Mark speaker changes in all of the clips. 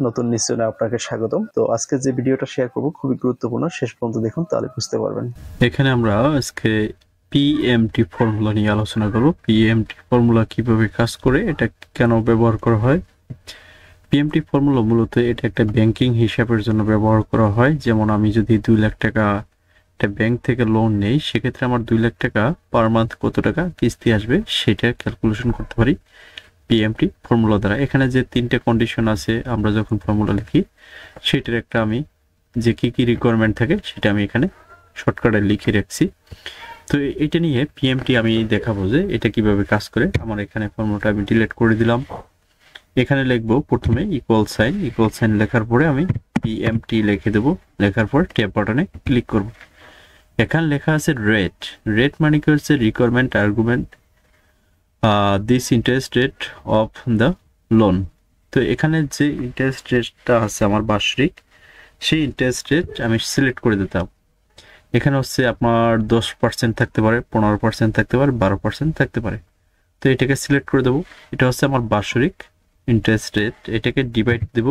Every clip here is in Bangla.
Speaker 1: নতুন নিশ্চয়ই আপনাকে স্বাগতম। তো আজকে যে ভিডিওটা শেয়ার করব খুবই গুরুত্বপূর্ণ, শেষ পর্যন্ত দেখুন তাহলে বুঝতে পারবেন।
Speaker 2: এখানে আমরা আজকে পিএমটি ফর্মুলা নিয়ে আলোচনা করব। পিএমটি ফর্মুলা কিভাবে কাজ করে, এটা কেন ব্যবহার করা হয়। পিএমটি ফর্মুলা মূলত এটা একটা ব্যাংকিং হিসাবের জন্য ব্যবহার করা হয়। যেমন আমি যদি 2 লাখ টাকা একটা ব্যাংক থেকে লোন নেই, সেক্ষেত্রে আমার 2 লাখ টাকা পার মান্থ কত টাকা কিস্তি আসবে সেটা ক্যালকুলেশন করতে পারি পিএমটি ফর্মুলা দ্বারা। এখানে যে 3টে কন্ডিশন আছে, আমরা যখন ফর্মুলা লিখি সেটার একটা আমি যে কি রিকোয়ারমেন্ট থাকে সেটা আমি এখানে শর্টকাটে লিখে রাখছি। তো এটা নিয়ে পিএমটি আমি দেখাবো যে এটা কিভাবে কাজ করে। আমার এখানে ফর্মুলাটা আমি ডিলিট করে দিলাম। এখানে লিখবো প্রথমে ইকুয়াল সাইন লেখার পরে আমি পিএমটি লিখে দেবো। লেখার পর ট্যাব বাটনে ক্লিক করব। এখানে লেখা আছে রেট মানে কি হচ্ছে requirement argument this interest rate of the loan. তো এখানে যে ইন্টারেস্ট রেটটা আছে আমার বার্ষিক, সেই ইন্টারেস্ট রেট আমি সিলেক্ট করে দিতাম। এখানে হচ্ছে আপনার 10% থাকতে পারে, 15% থাকতে পারে, 12% থাকতে পারে। তো এটাকে সিলেক্ট করে দেবো। এটা হচ্ছে আমার বার্ষিক ইন্টারেস্ট রেট। এটাকে ডিভাইড দেব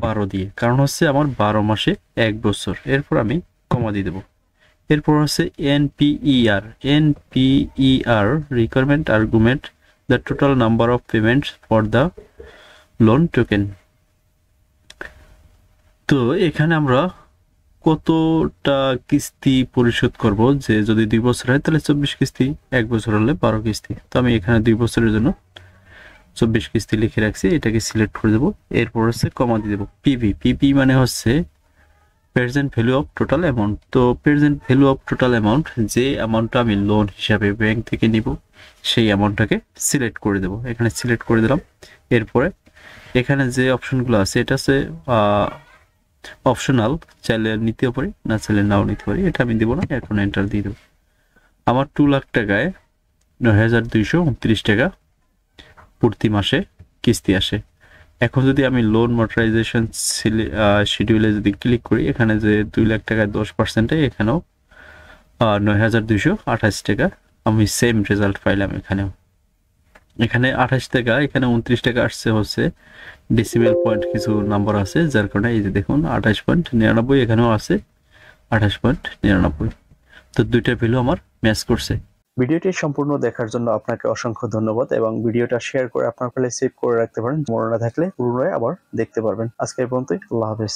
Speaker 2: 12 দিয়ে, কারণ হচ্ছে আমার 12 মাসে 1 বছর। এরপর আমি কমা দিয়ে দেবো। এরপর হচ্ছে NPER requirement argument the total number of payments for the loan taken. তো এখানে আমরা কতটা কিস্তি পরিশোধ করব, যে যদি 2 বছর হয় তাহলে 24 কিস্তি, 1 বছর হলে 12 কিস্তি। তো আমি এখানে 2 বছরের জন্য 24 কিস্তি লিখে রাখছি। এটাকে সিলেক্ট করে দেবো। এরপর হচ্ছে কমা দিয়ে দেবো। পিপি মানে হচ্ছে present value of total amount. তো present value of total amount, যে অ্যামাউন্টটা আমি লোন হিসাবে ব্যাংক থেকে নিব, সেই অ্যামাউন্টটাকে সিলেক্ট করে দেবো। এখানে সিলেক্ট করে দিলাম। এরপরে এখানে যে অপশনগুলো আছে, এটা হচ্ছে অপশনাল, চাইলে নিতে পারি, না চাইলে নাও নিতে পারি। এটা আমি দেবো না, এখন এন্টার দিয়ে দেবো। আমার 2 লাখ টাকায় 9,229 টাকা প্রতি মাসে কিস্তি আসে। এখন যদি আমি লোন মনিটাইজেশন শিডিউলে যদি ক্লিক করি, এখানে যে 2 লাখ টাকায় 10%, এখানেও 9,228 টাকা আমি সেম রেজাল্ট পাইলাম। এখানে 28 টাকা, এখানে 29 টাকা আসছে হচ্ছে ডেসিমেল পয়েন্ট কিছু নাম্বার আছে, যার কারণে এই যে দেখুন 28.99 এখানেও আছে 28.99। তো দুইটা ভ্যালু আমার ম্যাচ করছে।
Speaker 1: ভিডিওটি সম্পূর্ণ দেখার জন্য আপনাকে অসংখ্য ধন্যবাদ, এবং ভিডিওটা শেয়ার করে আপনার ফলে সেভ করে রাখতে পারেন। মনে না থাকলে পুনরায় আবার দেখতে পারবেন। আজকে এই পর্যন্তই। আল্লাহ হাফেজ।